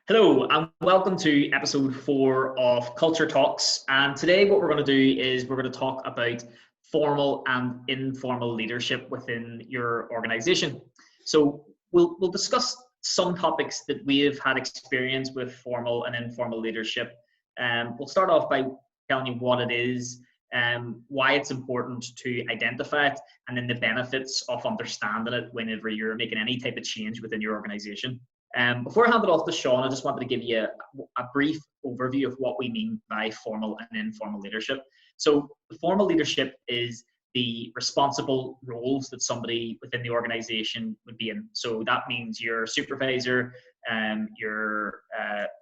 Hello, and welcome to episode 4 of Culture Talks. And today, what we're going to do is we're going to talk about formal and informal leadership within your organization. So, we'll discuss some topics that we have had experience with formal and informal leadership. We'll start off by telling you what it is, why it's important to identify it, and then the benefits of understanding it whenever you're making any type of change within your organization. Before I hand it off to Sean, I just wanted to give you a brief overview of what we mean by formal and informal leadership. So the formal leadership is the responsible roles that somebody within the organization would be in. So that means your supervisor, your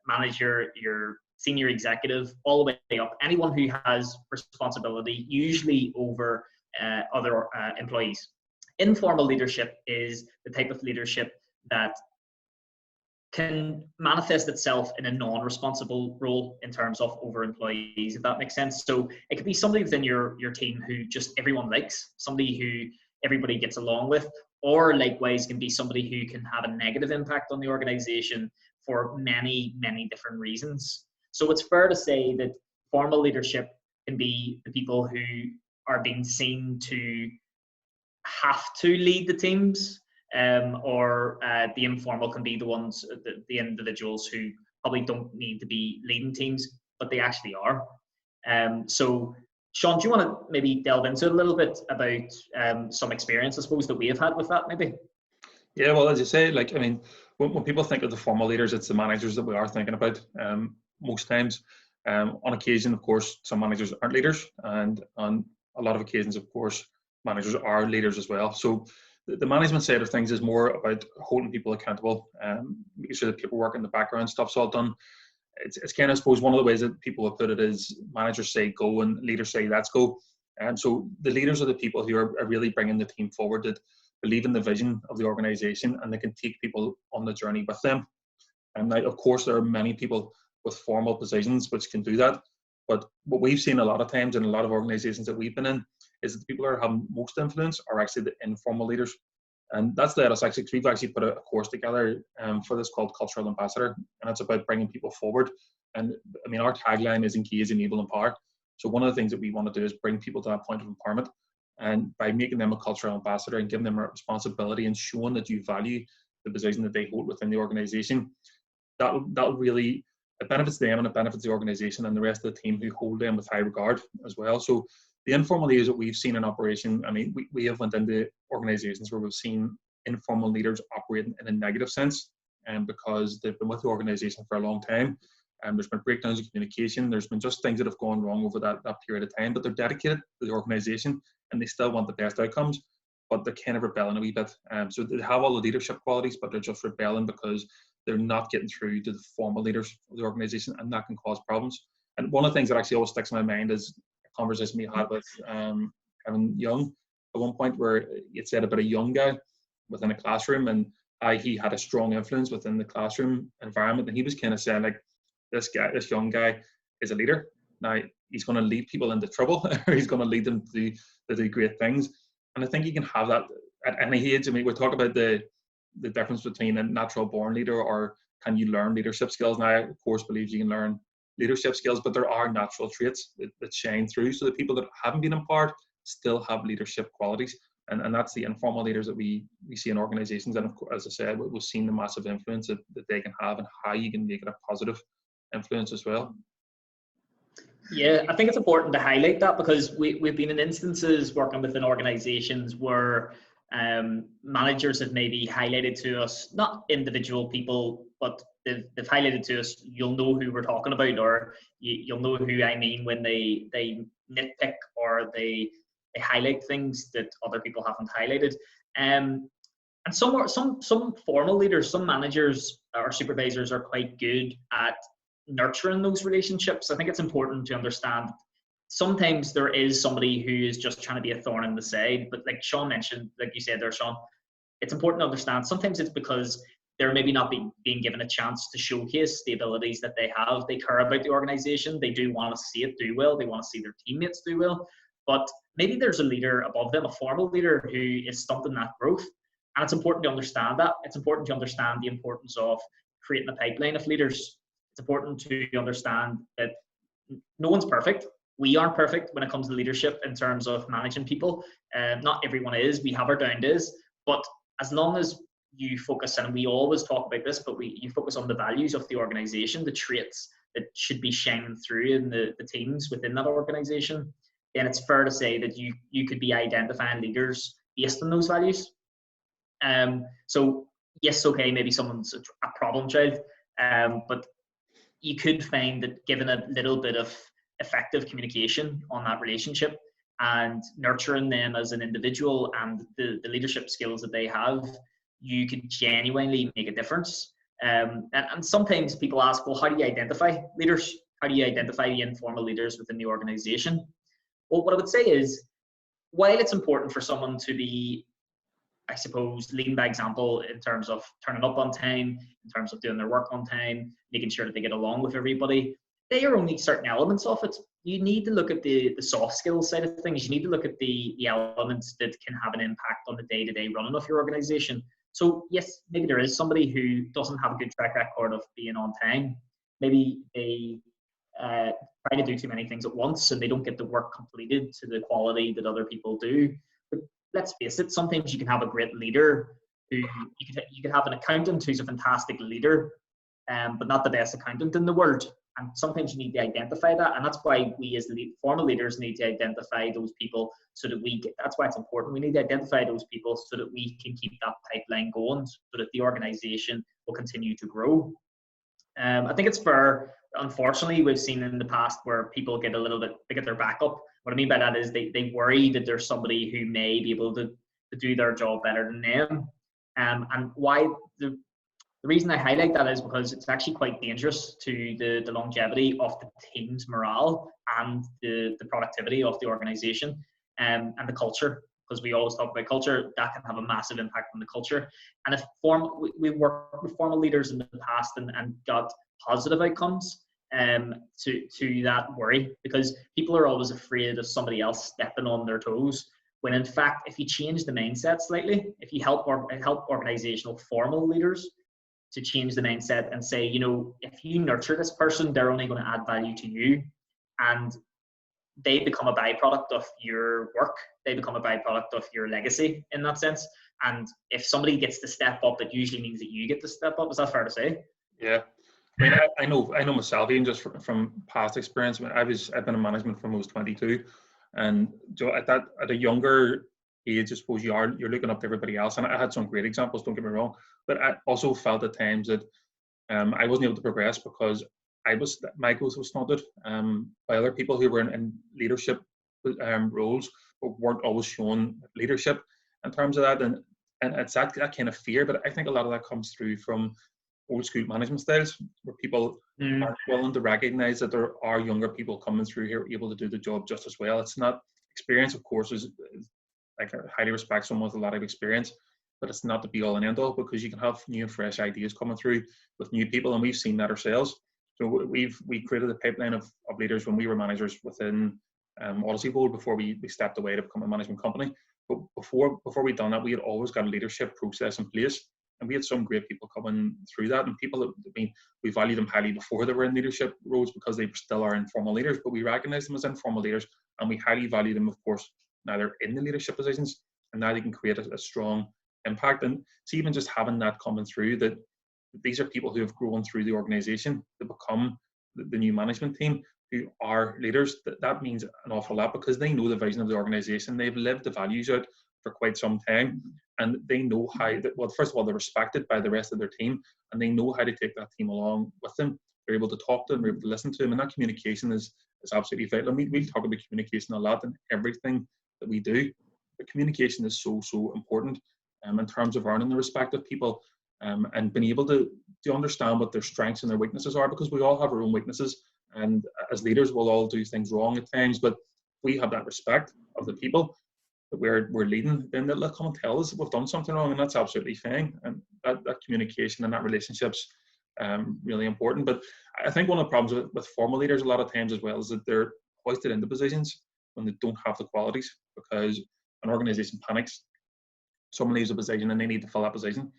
manager, your senior executive, all the way up. Anyone who has responsibility, usually over other employees. Informal leadership is the type of leadership that can manifest itself in a non-responsible role in terms of over employees, if that makes sense. So it could be somebody within your team who just everyone likes, somebody who everybody gets along with, or likewise can be somebody who can have a negative impact on the organization for many, many different reasons. So it's fair to say that formal leadership can be the people who are being seen to have to lead the teams, or the informal can be the ones, the individuals who probably don't need to be leading teams, but they actually are. So, Sean, do you want to maybe delve into it a little bit about some experience, I suppose, that we have had with that, maybe? Yeah, well, as you say, when people think of the formal leaders, it's the managers that we are thinking about most times. On occasion, of course, some managers aren't leaders, and on a lot of occasions, of course, managers are leaders as well. So the management side of things is more about holding people accountable, making sure the paperwork and the background stuff's all done. It's kind of, I suppose, one of the ways that people have put it is managers say go and leaders say let's go. And so the leaders are the people who are really bringing the team forward, that believe in the vision of the organization, and they can take people on the journey with them. And now, of course, there are many people with formal positions which can do that. But what we've seen a lot of times in a lot of organizations that we've been in is that the people that are having most influence are actually the informal leaders. And that's led us actually, because we've actually put a course together for this called Cultural Ambassador, and it's about bringing people forward. And I mean, our tagline is engage, enable, empower. So one of the things that we want to do is bring people to that point of empowerment. And by making them a cultural ambassador and giving them a responsibility and showing that you value the position that they hold within the organization, that'll really, it benefits them and it benefits the organization and the rest of the team who hold them with high regard as well. So the informal leaders that we've seen in operation, I mean, we have went into organizations where we've seen informal leaders operating in a negative sense, and because they've been with the organization for a long time, and there's been breakdowns in communication, there's been just things that have gone wrong over that period of time, but they're dedicated to the organization and they still want the best outcomes, but they're kind of rebelling a wee bit. So they have all the leadership qualities, but they're just rebelling because they're not getting through to the formal leaders of the organization, and that can cause problems. And one of the things that actually always sticks in my mind is a conversation we had with Kevin Young at one point, where it said about a young guy within a classroom, and he had a strong influence within the classroom environment, and he was kind of saying, like, this young guy is a leader. Now he's going to lead people into trouble, or he's going to lead them to do great things. And I think you can have that at any age. I mean, we talk about the difference between a natural born leader or can you learn leadership skills. Now, I, of course, believe you can learn leadership skills, but there are natural traits that shine through. So the people that haven't been empowered still have leadership qualities. And that's the informal leaders that we see in organizations. And of course, as I said, we've seen the massive influence that they can have and how you can make it a positive influence as well. Yeah, I think it's important to highlight that, because we've been in instances working within organizations where managers have maybe highlighted to us, not individual people, but they've highlighted to us, you'll know who we're talking about, or you'll know who I mean when they nitpick or they highlight things that other people haven't highlighted. And some formal leaders, some managers or supervisors are quite good at nurturing those relationships. I think it's important to understand sometimes there is somebody who is just trying to be a thorn in the side, but like Sean mentioned, like you said there, Sean, it's important to understand sometimes it's because they're maybe not being given a chance to showcase the abilities that they have. They care about the organization, they do want to see it do well, they want to see their teammates do well, but maybe there's a leader above them, a formal leader, who is stunting that growth. And it's important to understand that. It's important to understand the importance of creating a pipeline of leaders. It's important to understand that no one's perfect. We aren't perfect when it comes to leadership in terms of managing people. Not everyone is. We have our down days, but as long as you focus, and we always talk about this, but you focus on the values of the organization, the traits that should be shining through in the teams within that organization, then it's fair to say that you could be identifying leaders based on those values. So yes, okay, maybe someone's a problem child, but you could find that given a little bit of effective communication on that relationship and nurturing them as an individual and the leadership skills that they have, you could genuinely make a difference. And sometimes people ask, well, how do you identify leaders? How do you identify the informal leaders within the organization? Well, what I would say is, while it's important for someone to be, I suppose, leading by example in terms of turning up on time, in terms of doing their work on time, making sure that they get along with everybody, they are only certain elements of it. You need to look at the soft skills side of things. You need to look at the elements that can have an impact on the day-to-day running of your organization. So yes, maybe there is somebody who doesn't have a good track record of being on time. Maybe they try to do too many things at once and they don't get the work completed to the quality that other people do. But let's face it, sometimes you can have a great leader who you could have an accountant who's a fantastic leader, but not the best accountant in the world. And sometimes you need to identify that, and that's why we as formal leaders need to identify those people so that that's why it's important. We need to identify those people so that we can keep that pipeline going, so that the organization will continue to grow. I think it's fair. Unfortunately, we've seen in the past where people get they get their back up. What I mean by that is they worry that there's somebody who may be able to do their job better than them. And why the reason I highlight that is because it's actually quite dangerous to the longevity of the team's morale and the productivity of the organization, and the culture. Because we always talk about culture, that can have a massive impact on the culture. And if we've worked with formal leaders in the past and got positive outcomes to that worry, because people are always afraid of somebody else stepping on their toes. When in fact, if you change the mindset slightly, if you help organizational formal leaders to change the mindset and say, if you nurture this person, they're only going to add value to you, and they become a byproduct of your work. They become a byproduct of your legacy in that sense. And if somebody gets to step up, it usually means that you get to step up. Is that fair to say? Yeah. I mean, I know myself, even just from past experience. I mean, I've been in management from I was 22, and at a younger age, I suppose you're looking up to everybody else. And I had some great examples, don't get me wrong, but I also felt at times that I wasn't able to progress because my growth was stunted by other people who were in leadership roles, but weren't always shown leadership in terms of that. And it's that kind of fear. But I think a lot of that comes through from old school management styles, where people aren't willing to recognize that there are younger people coming through here able to do the job just as well. It's not experience, of course, is like I highly respect someone with a lot of experience, but it's not the be all and end all, because you can have new and fresh ideas coming through with new people, and we've seen that ourselves. So we created a pipeline of leaders when we were managers within Odyssey Board before we stepped away to become a management company. But before we'd done that, we had always got a leadership process in place, and we had some great people coming through that, and people that, we valued them highly before they were in leadership roles because they still are informal leaders, but we recognize them as informal leaders, and we highly value them, of course, now they're in the leadership positions, and now they can create a strong impact. And it's even just having that coming through, that these are people who have grown through the organization to become the new management team, who are leaders. That means an awful lot, because they know the vision of the organization. They've lived the values out for quite some time, and they know well, first of all, they're respected by the rest of their team, and they know how to take that team along with them. They're able to talk to them, they're able to listen to them, and that communication is absolutely vital. And we talk about communication a lot in everything that we do, but communication is so important in terms of earning the respect of people, and being able to understand what their strengths and their weaknesses are, because we all have our own weaknesses, and as leaders we'll all do things wrong at times, but we have that respect of the people that we're leading, then they'll come and tell us that we've done something wrong, and that's absolutely fine. And that communication and that relationship's really important. But I think one of the problems with formal leaders a lot of times as well is that they're hoisted into positions when they don't have the qualities, because an organization panics. Someone leaves a position and they need to fill that position,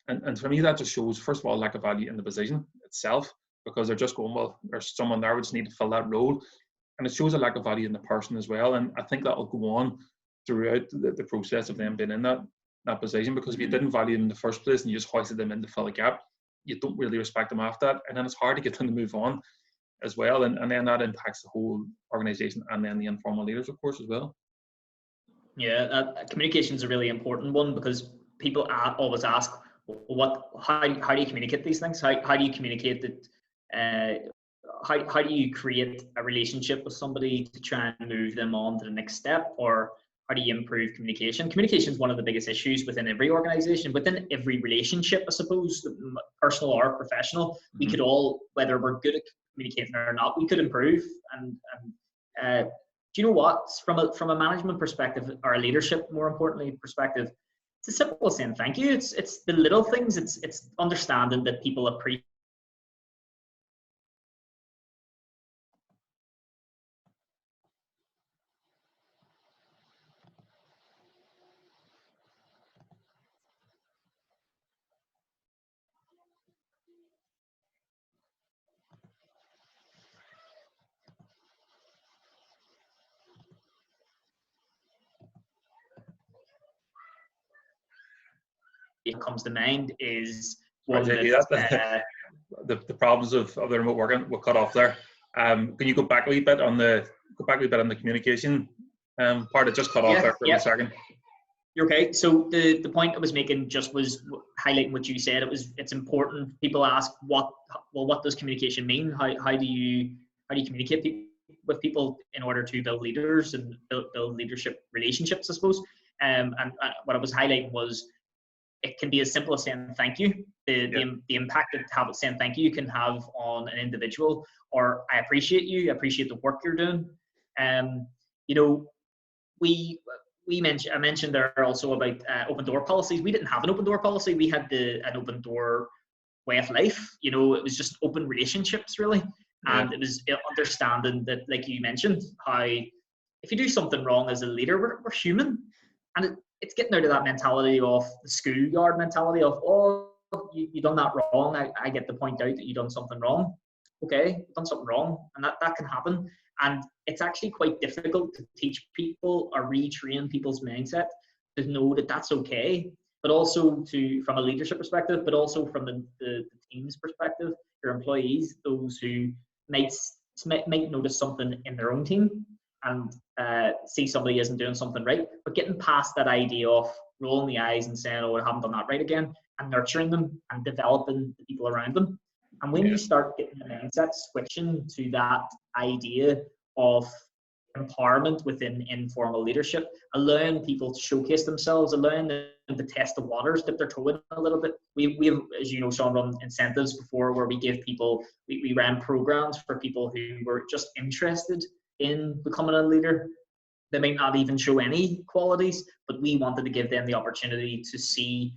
And for me, that just shows, first of all, lack of value in the position itself, because they're just going, well, there's someone there, we just need to fill that role. And it shows a lack of value in the person as well. And I think that will go on throughout the process of them being in that position, because if you didn't value them in the first place and you just hoisted them in to fill a gap, you don't really respect them after that. And then it's hard to get them to move on as well. And then that impacts the whole organization, and then the informal leaders, of course, as well. Yeah, communication is a really important one, because people always ask, how do you communicate these things? How do you communicate that? How do you create a relationship with somebody to try and move them on to the next step? Or how do you improve communication? Communication is one of the biggest issues within every organization, within every relationship, I suppose, personal or professional. We could all, whether we're good at communicating or not, we could improve. And do you know what? From a management perspective, or a leadership, more importantly, perspective, it's as simple as saying thank you. It's the little things. It's understanding that people appreciate. It comes to mind is one that the problems of the remote working were cut off there. Can you go back a wee bit on the communication part? It just cut off there for a second. You're okay. So the point I was making just was highlighting what you said. It's important. People ask what does communication mean? How do you communicate with people in order to build leaders and build leadership relationships, I suppose. And what I was highlighting was, it can be as simple as saying thank you. The impact that saying thank you can have on an individual, or I appreciate you, I appreciate the work you're doing. You know, I mentioned there also about open door policies. We didn't have an open door policy. We had an open door way of life. You know, it was just open relationships, really. And it was understanding that, like you mentioned, how if you do something wrong as a leader, we're human. And it's getting out of that mentality of the schoolyard mentality of, oh, you done that wrong. I get to point out that you done something wrong. Okay, you've done something wrong, and that can happen. And it's actually quite difficult to teach people or retrain people's mindset to know that that's okay, but also from a leadership perspective, but also from the team's perspective, your employees, those who might notice something in their own team and see somebody isn't doing something right, but getting past that idea of rolling the eyes and saying, oh, I haven't done that right again, and nurturing them and developing the people around them. And when you start getting the mindset switching to that idea of empowerment within informal leadership, allowing people to showcase themselves, allowing them to test the waters, dip their toe in a little bit. We have, as you know, Sean, run incentives before where we give people, we ran programs for people who were just interested in becoming a leader. They might not even show any qualities, but we wanted to give them the opportunity to see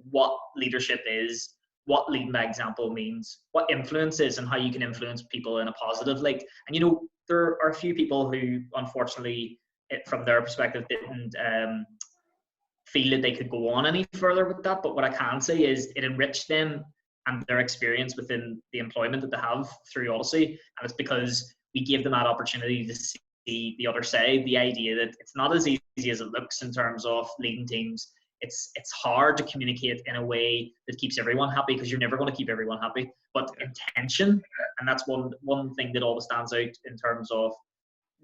what leadership is, what leading by example means, what influence is, and how you can influence people in a positive light. And you know, there are a few people who, unfortunately, from their perspective, didn't feel that they could go on any further with that. But what I can say is it enriched them and their experience within the employment that they have through Odyssey. And it's because we gave them that opportunity to see the other side, the idea that it's not as easy as it looks in terms of leading teams. It's hard to communicate in a way that keeps everyone happy, because you're never going to keep everyone happy. But intention, and that's one thing that always stands out in terms of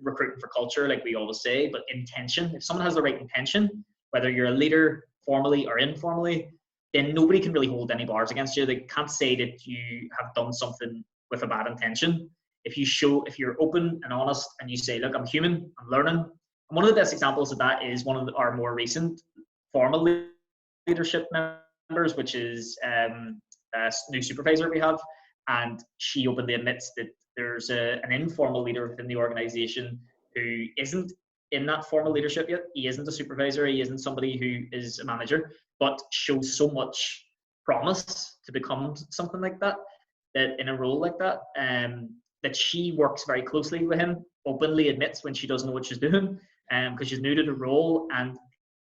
recruiting for culture, like we always say, but intention. If someone has the right intention, whether you're a leader formally or informally, then nobody can really hold any bars against you. They can't say that you have done something with a bad intention. If you're open and honest and you say, look, I'm human, I'm learning. And one of the best examples of that is one of our more recent formal leadership members, which is a new supervisor we have. And she openly admits that there's an informal leader within the organization who isn't in that formal leadership yet. He isn't a supervisor, he isn't somebody who is a manager, but shows so much promise to become something like that, that in a role like that, that she works very closely with him, openly admits when she doesn't know what she's doing, because she's new to the role. And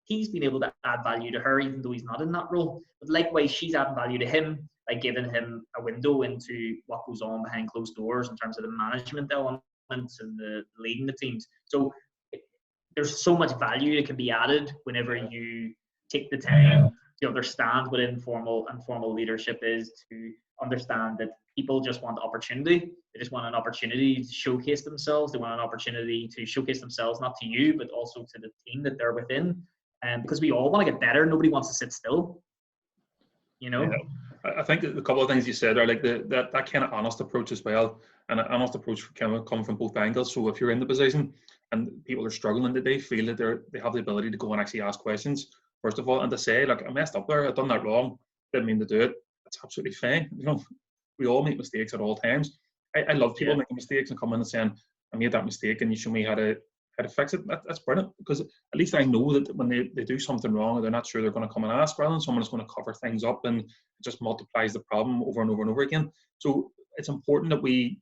he's been able to add value to her even though he's not in that role. But likewise, she's adding value to him by giving him a window into what goes on behind closed doors in terms of the management elements and the leading the teams. So there's so much value that can be added whenever you take the time to understand what informal and formal leadership is, to understand that people just want opportunity. They just want an opportunity to showcase themselves. They want an opportunity to showcase themselves, not to you, but also to the team that they're within. And because we all want to get better, nobody wants to sit still. You know? Yeah. I think a couple of things you said are like that kind of honest approach as well, and an honest approach can come from both angles. So if you're in the position and people are struggling, that they feel that they have the ability to go and actually ask questions first of all, and to say, look, I messed up there, I've done that wrong, didn't mean to do it. That's absolutely fine. You know, we all make mistakes at all times. I love people making mistakes and coming and saying, I made that mistake, and you show me how to fix it. That's brilliant, because at least I know that when they do something wrong, or they're not sure, they're going to come and ask, rather than someone is going to cover things up, and it just multiplies the problem over and over and over again. So it's important that we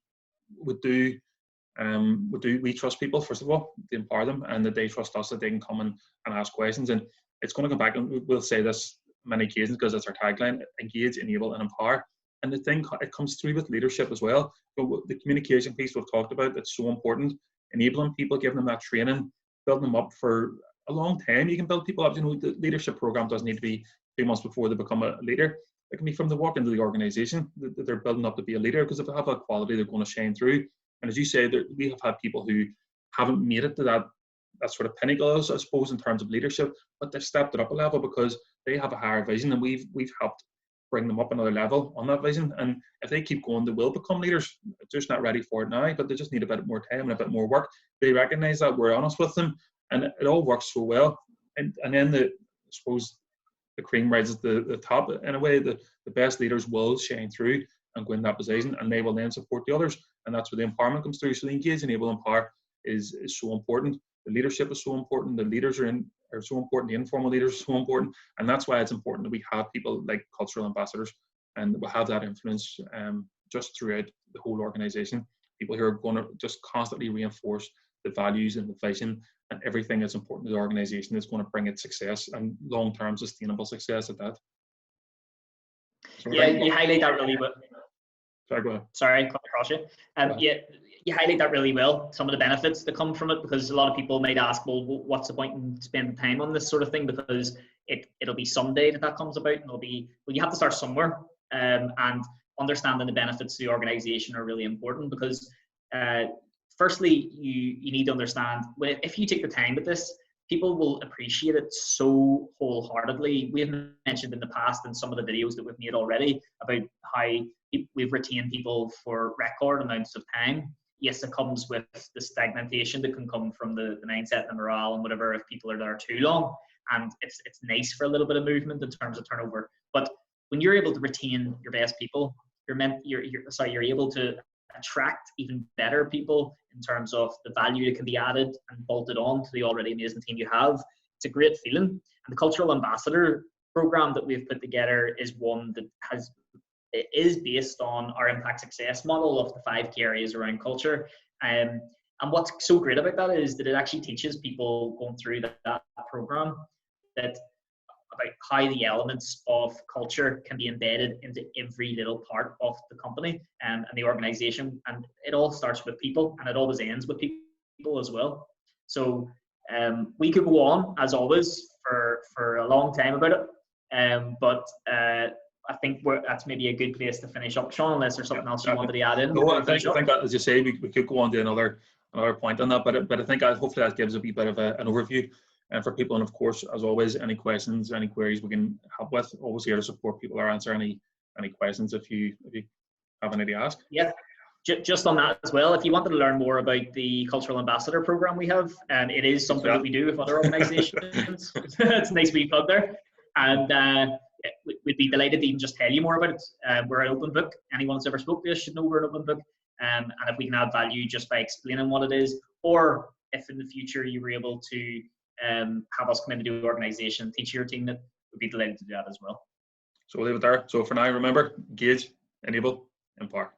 trust people, first of all, to empower them, and that they trust us, that they can come and ask questions. And it's going to come back, and we'll say this many occasions because that's our tagline: engage, enable, and empower. And the thing, it comes through with leadership as well. But the communication piece we've talked about, that's so important. Enabling people, giving them that training, building them up for a long time. You can build people up. You know, the leadership program doesn't need to be 3 months before they become a leader. It can be from the walk into the organization that they're building up to be a leader, because if they have that quality, they're going to shine through. And as you say, we have had people who haven't made it to that sort of pinnacle, I suppose, in terms of leadership, but they've stepped it up a level because they have a higher vision, and we've helped bring them up another level on that vision. And if they keep going, they will become leaders. They're just not ready for it now, but they just need a bit more time and a bit more work. They recognize that, we're honest with them, and it all works so well. And then I suppose the cream rises the top. In a way, the best leaders will shine through and go in that position, and they will then support the others. And that's where the empowerment comes through. So the engage, enable, empower is so important. The leadership is so important. The leaders are so important. The informal leaders are so important. And that's why it's important that we have people like cultural ambassadors, and we'll have that influence just throughout the whole organization. People who are going to just constantly reinforce the values and the vision and everything that's important to the organization is going to bring it success, and long-term sustainable success at that. So yeah, you highlight that really well. Sorry, go ahead. Sorry, cut across you. Yeah, you highlight that really well, some of the benefits that come from it, because a lot of people might ask, well, what's the point in spending time on this sort of thing? Because it'll be someday that comes about, and it'll be, well, you have to start somewhere. And understanding the benefits to the organization are really important, because firstly, you need to understand, if you take the time with this, people will appreciate it so wholeheartedly. We have mentioned in the past in some of the videos that we've made already about how we've retained people for record amounts of time. Yes, it comes with the stagnation that can come from the mindset and the morale and whatever if people are there too long. And it's nice for a little bit of movement in terms of turnover. But when you're able to retain your best people, you're able to attract even better people in terms of the value that can be added and bolted on to the already amazing team you have. It's a great feeling. And the cultural ambassador program that we've put together is one that is based on our impact success model of the 5 key areas around culture. And what's so great about that is that it actually teaches people going through that program about how the elements of culture can be embedded into every little part of the company and the organization. And it all starts with people, and it always ends with people as well. So we could go on, as always, for a long time about it. But I think that's maybe a good place to finish up, Sean, unless there's something else you wanted to add in. No, I think that, as you say, we could go on to another point on that, but I think hopefully that gives a wee bit of an overview for people. And of course, as always, any questions, any queries we can help with, always here to support people or answer any questions if you have any to ask. Yeah. Just on that as well, if you wanted to learn more about the Cultural Ambassador program we have, it is something that we do with other organizations. It's a nice wee plug there. And we'd be delighted to even just tell you more about it. We're an open book. Anyone who's ever spoke to us should know we're an open book. And if we can add value just by explaining what it is, or if in the future you were able to have us come into the organization, teach your team that, we'd be delighted to do that as well. So we'll leave it there. So for now, remember, engage, enable, empower.